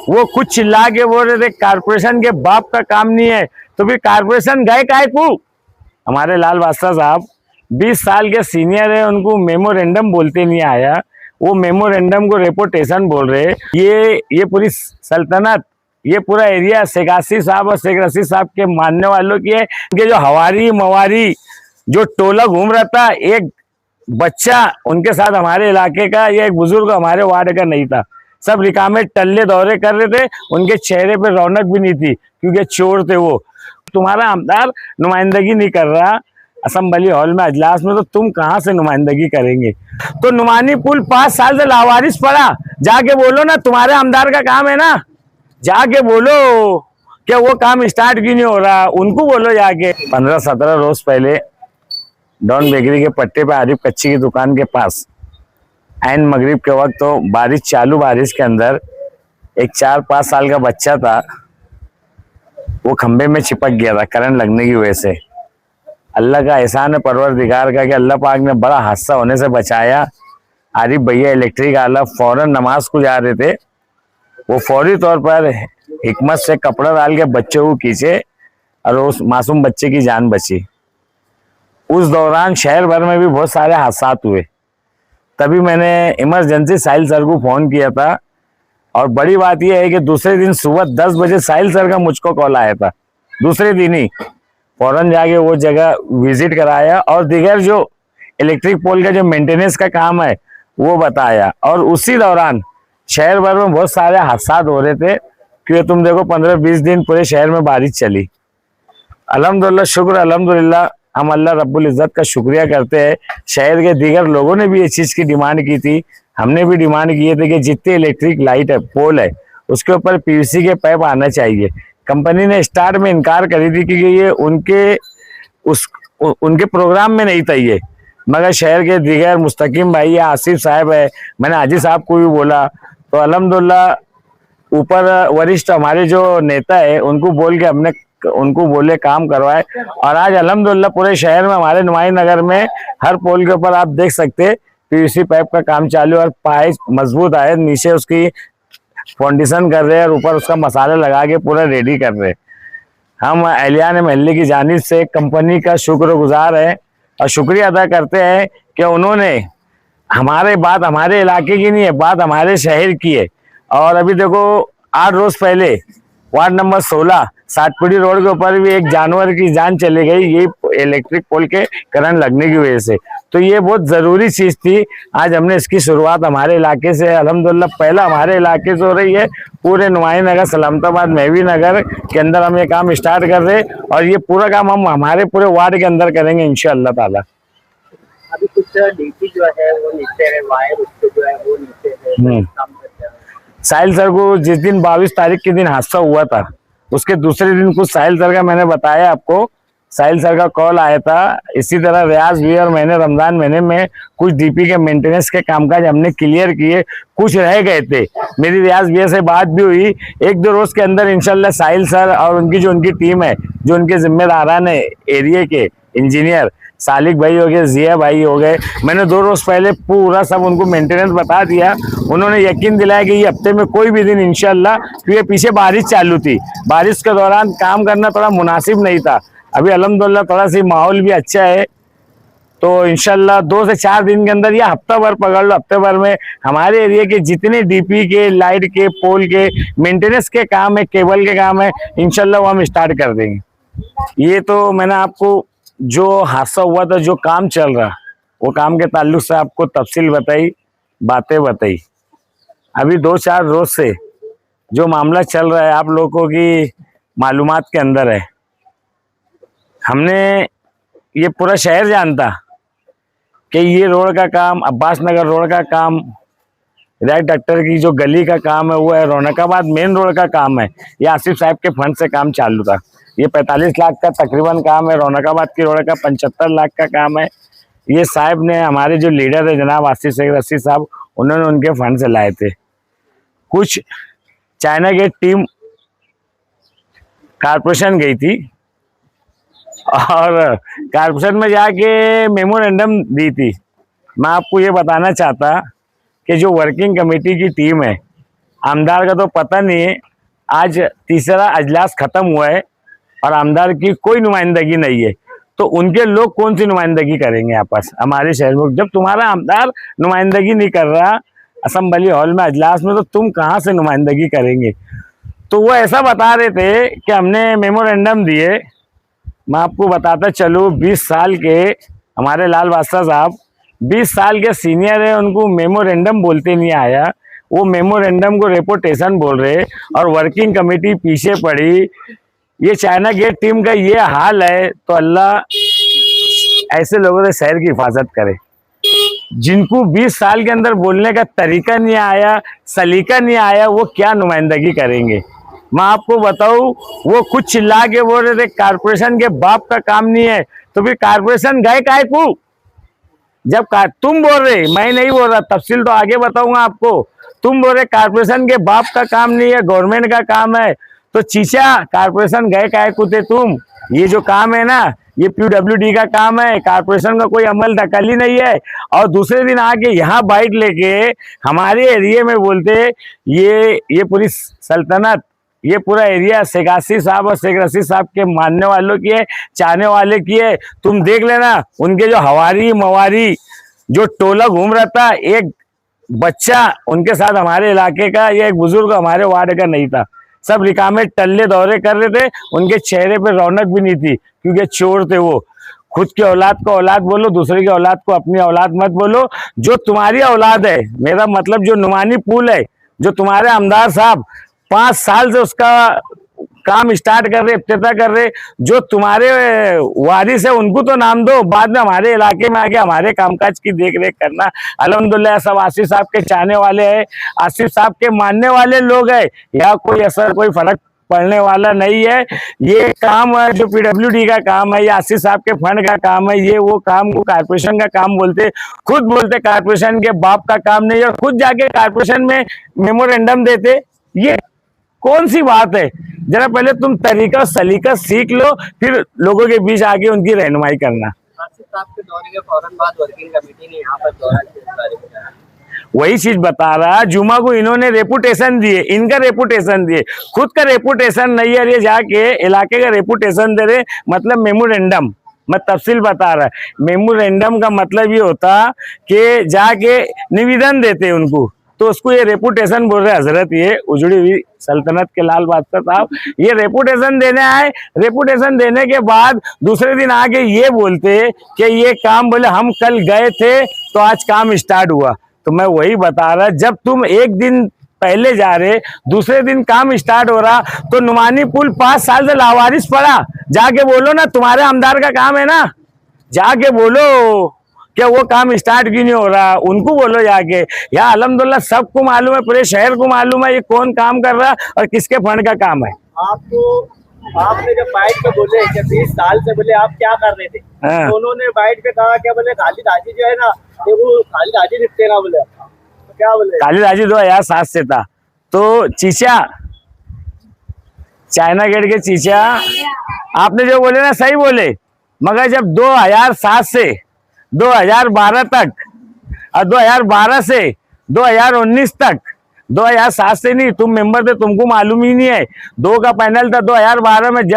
वो कुछ चिल्ला के बोल रहे थे कारपोरेशन के बाप का काम नहीं है, तो फिर कारपोरेशन गए काहे को? हमारे लाल बादशाह साहब 20 साल के सीनियर है, उनको मेमोरेंडम बोलते नहीं आया, वो मेमोरेंडम को रेपुटेशन बोल रहे। ये पूरी सल्तनत, ये पूरा एरिया शेख आसिफ साहब और शेख रशीद साहब के मानने वालों की है। इनके जो हवारी मवारी जो टोला घूम रहा था, एक बच्चा उनके साथ हमारे इलाके का या एक बुजुर्ग हमारे वार्ड का नहीं था। सब रिकामे टल्ले दौरे कर रहे थे, उनके चेहरे पे रौनक भी नहीं थी क्योंकि चोर थे वो। तुम्हारा आमदार नुमाइंदगी नहीं कर रहा असम्बली हॉल में अजलास में, तो तुम कहां से नुमाइंदगी करेंगे? तो नुमानी पुल 5 साल से लावारिस पड़ा, जाके बोलो ना, तुम्हारे आमदार का काम है ना, जाके बोलो क्या वो काम स्टार्ट क्यों नहीं हो रहा, उनको बोलो जाके। 15-17 रोज पहले डॉन बेकरी के पट्टे पे आरिफ कच्ची की दुकान के पास ऐन मगरिब के वक्त, तो बारिश चालू, बारिश के अंदर एक 4-5 साल का बच्चा था, वो खंबे में चिपक गया था करंट लगने की वजह से। अल्लाह का एहसान है परवरदिगार का कि अल्लाह पाक ने बड़ा हादसा होने से बचाया। आरिफ भैया इलेक्ट्रिक आला फौरन नमाज को जा रहे थे, वो फौरी तौर पर हिकमत से कपड़ा डाल के बच्चे को खींचे और उस मासूम बच्चे की जान बची। उस दौरान शहर भर में भी बहुत सारे हादसा हुए। तभी मैंने इमरजेंसी साहिल सर को फोन किया था, और बड़ी बात यह है कि दूसरे दिन सुबह 10 बजे साहिल सर का मुझको कॉल आया था। दूसरे दिन ही फौरन जाके वो जगह विजिट कराया और दिगर जो इलेक्ट्रिक पोल का जो मेंटेनेंस का काम है वो बताया। और उसी दौरान शहर भर में बहुत सारे हादसा हो रहे थे, क्योंकि तुम देखो 15-20 दिन पूरे शहर में बारिश चली। अल्हम्दुलिल्लाह, शुक्र अल्हम्दुलिल्लाह, हम अल्लाह रब्बुल इज़्ज़त का शुक्रिया करते हैं। शहर के दीगर लोगों ने भी ये चीज़ की डिमांड की थी, हमने भी डिमांड किए थे कि जितने इलेक्ट्रिक लाइट है, पोल है, उसके ऊपर पीवीसी के पाइप आना चाहिए। कंपनी ने स्टार्ट में इनकार करी थी कि ये उनके प्रोग्राम में नहीं था ये, मगर शहर के दीगर मुस्तकीम भाई या आसिफ साहब है, मैंने हाजी साहब को भी बोला, तो अल्हम्दुलिल्लाह ऊपर वरिष्ठ हमारे जो नेता है उनको बोल के हमने उनको बोले काम करवाए। और आज अल्हम्दुलिल्लाह पूरे शहर में, हमारे नुमाई नगर में हर पोल के ऊपर आप देख सकते हैं पीवीसी पाइप का काम चालू, और पाइप मजबूत आए, नीचे उसकी फाउंडेशन कर रहे हैं और ऊपर उसका मसाला लगा के पूरा रेडी कर रहे हैं। हम अहलियान महल्ले की जानिब से कंपनी का शुक्रगुजार है और शुक्रिया अदा करते हैं कि उन्होंने हमारे बात हमारे इलाके की नहीं है, बात हमारे शहर की है। और अभी देखो 8 रोज पहले वार्ड नंबर 16 सातपुड़ी रोड के ऊपर भी एक जानवर की जान चली गई, ये इलेक्ट्रिक पोल के करंट लगने की वजह से। तो ये बहुत जरूरी चीज थी। आज हमने इसकी शुरुआत हमारे इलाके से, अल्हम्दुलिल्लाह पहला हमारे इलाके से हो रही है। पूरे नुमाई नगर, सलामताबाद, महवी नगर के अंदर हम ये काम स्टार्ट कर रहे हैं, और ये पूरा काम हम हमारे पूरे वार्ड के अंदर करेंगे इंशाअल्लाह ताला। अभी कुछ डीपी जो है वो नीचे है, वायर उसके जो है वो नीचे है, काम करते हैं। साहिल सर को जिस दिन 22 तारीख के दिन हादसा हुआ था, उसके दूसरे दिन कुछ साहिल सर का मैंने बताया आपको, साहिल सर का कॉल आया था। इसी तरह रियाज भी और मैंने रमजान महीने में कुछ डीपी के मेंटेनेंस के कामकाज हमने क्लियर किए, कुछ रह गए थे। मेरी रियाज भैया से बात भी हुई, 1-2 रोज के अंदर इंशाल्लाह साहिल सर और उनकी टीम है, जो उनके जिम्मेदारान है एरिया के इंजीनियर, सालिक भाई हो गए, जिया भाई हो गए, मैंने 2 रोज पहले पूरा सब उनको मेंटेनेंस बता दिया। उन्होंने यकीन दिलाया कि ये हफ्ते में कोई भी दिन इंशाल्लाह, क्योंकि पीछे बारिश चालू थी, बारिश के दौरान काम करना थोड़ा मुनासिब नहीं था। अभी अल्हम्दुलिल्लाह थोड़ा सी माहौल भी अच्छा है, तो इंशाल्लाह 2 से 4 दिन के अंदर या हफ्ता भर पकड़ लो, हफ्ते भर में हमारे एरिया के जितने डीपी के, लाइट के, पोल के मेंटेनेंस के काम है, केबल के काम है, इंशाल्लाह वो हम स्टार्ट कर देंगे। ये तो मैंने आपको जो हादसा हुआ था, जो काम चल रहा, वो काम के ताल्लुक से आपको तफसील बताई, बातें बताई। अभी 2-4 रोज से जो मामला चल रहा है आप लोगों की मालूमात के अंदर है। हमने ये पूरा शहर जानता कि ये रोड का काम, अब्बास नगर रोड का काम, विधायक डॉक्टर की जो गली का काम है वो है, रौनकाबाद मेन रोड का काम है, ये आसिफ साहब के फंड से काम चालू था। ये 45 लाख का तकरीबन काम है। रौनकाबाद की रोड का 75 लाख का काम है। ये साहब ने, हमारे जो लीडर है जनाब आसिफ शेख रशीद साहब, उन्होंने उनके फंड से लाए थे। कुछ चाइना की टीम कारपोरेशन गई थी और कारपोरेशन में जाके मेमोरेंडम दी थी। मैं आपको ये बताना चाहता कि जो वर्किंग कमेटी की टीम है, आमदार का तो पता नहीं है। आज तीसरा अजलास खत्म हुआ है और आमदार की कोई नुमाइंदगी नहीं है, तो उनके लोग कौन सी नुमाइंदगी करेंगे आपस हमारे शहर में? जब तुम्हारा आमदार नुमाइंदगी नहीं कर रहा असेंबली हॉल में अजलास में, तो तुम कहाँ से नुमाइंदगी करेंगे? तो वो ऐसा बता रहे थे कि हमने मेमोरेंडम दिए। मैं आपको बताता चलूँ, 20 साल के हमारे लाल बादशाह साहब 20 साल के सीनियर है, उनको मेमोरेंडम बोलते नहीं आया। वो मेमोरेंडम को रेपुटेशन बोल रहे और वर्किंग कमेटी पीछे पड़ी। ये चाइना गेट टीम का ये हाल है, तो अल्लाह ऐसे लोगों से शहर की हिफाजत करे। जिनको 20 साल के अंदर बोलने का तरीका नहीं आया, सलीका नहीं आया, वो क्या नुमाइंदगी करेंगे? मैं आपको बताऊं, वो कुछ चिल्ला के बोल रहे थे कारपोरेशन के बाप का काम नहीं है, तो फिर कारपोरेशन गए काहे को? जब तुम बोल रहे, मैं नहीं बोल रहा, तफसील तो आगे बताऊंगा आपको। तुम बोल रहे कारपोरेशन के बाप का काम नहीं है, गवर्नमेंट का काम है, तो चीचा कारपोरेशन गए काहे को थे तुम? ये जो काम है ना, ये पीडब्ल्यूडी का काम है, कारपोरेशन का कोई अमल दखल ही नहीं है। और दूसरे दिन आके यहाँ बाइट लेके हमारे एरिया में बोलते ये पूरी सल्तनत, ये पूरा एरिया शेख आसिफ साहब और शेख रशीद साहब के मानने वालों की है, चाहने वाले की है। तुम देख लेना उनके जो हवारी मवारी जो टोला घूम रहा था, एक बच्चा उनके साथ हमारे इलाके का, ये एक बुजुर्ग हमारे वार्ड का नहीं था। सब रिकामे टल्ले दौरे कर रहे थे, उनके चेहरे पे रौनक भी नहीं थी, क्योंकि चोर थे वो। खुद की औलाद को औलाद बोलो, दूसरे की औलाद को अपनी औलाद मत बोलो। जो तुम्हारी औलाद है, मेरा मतलब जो नुमानी पुल है, जो तुम्हारे आमदार साहब 5 साल से उसका काम स्टार्ट कर रहे, इफ्तिताह कर रहे, जो तुम्हारे वारिस है उनको तो नाम दो, बाद में हमारे इलाके में आके हमारे कामकाज की देख रेख करना। अल्हम्दुलिल्लाह सब आसिफ साहब के चाहने वाले हैं, आसिफ साहब के मानने वाले लोग हैं, या कोई असर कोई फर्क पड़ने वाला नहीं है। ये काम है जो पीडब्ल्यूडी का काम है, ये आसिफ साहब के फंड का काम है, ये वो काम को कारपोरेशन का काम बोलते, खुद बोलते कारपोरेशन के बाप का काम नहीं है, और खुद जाके कारपोरेशन में मेमोरेंडम देते। ये कौन सी बात है? जरा पहले तुम तरीका सलीका सीख लो, फिर लोगों के बीच आके उनकी रहनुमाई करना। आसिफ साहब के दौरे के फौरन बाद वर्किंग कमेटी ने यहाँ पर दौरा किया। वही चीज बता रहा, जुमा को इन्होंने रेपुटेशन दिए, इनका रेपुटेशन दिए, खुद का रेपुटेशन नहीं है। ये जाके इलाके का रेपुटेशन दे रहे, मतलब मेमोरेंडम। मैं तफसील बता रहा, मेमोरेंडम का मतलब ये होता कि जाके निवेदन देते उनको, तो उसको ये रेपुटेशन बोल रहे। हजरत ये उजड़ी हुई सल्तनत के लाल बादशाह साहब ये रेपुटेशन देने आए, रेपुटेशन देने के बाद दूसरे दिन आके ये बोलते कि ये काम, बोले हम कल गए थे तो आज काम स्टार्ट हुआ। तो मैं वही बता रहा, जब तुम एक दिन पहले जा रहे, दूसरे दिन काम स्टार्ट हो रहा, तो नुमानी पुल 5 साल से लावारिस पड़ा। जाके बोलो ना, तुम्हारे आमदार का काम है ना, जाके बोलो क्या वो काम स्टार्ट क्यों नहीं हो रहा, उनको बोलो जाके। या अल्हम्दुलिल्लाह सबको मालूम है, पूरे शहर को मालूम है ये कौन काम कर रहा है और किसके फंड का काम है। आपने जब बाइट पे बोले कि 20 साल से बोले आप क्या कर रहे थे, तो उन्होंने बाइट पे कहा क्या बोले खालिद हाजी जो है ना, वो खालिद हाजी निपटे ना, बोले तो क्या बोले? खालिद हाजी 2007 से था। तो चीचा, चाइना गेट के चीचा, आपने जो बोले ना सही बोले, मगर जब 2007 से 2012 तक और 2012 से 2019 तक, 2007 से नहीं, तुम मेंबर थे, तुमको मालूम ही नहीं है। 2 का पैनल था 2012 में, जब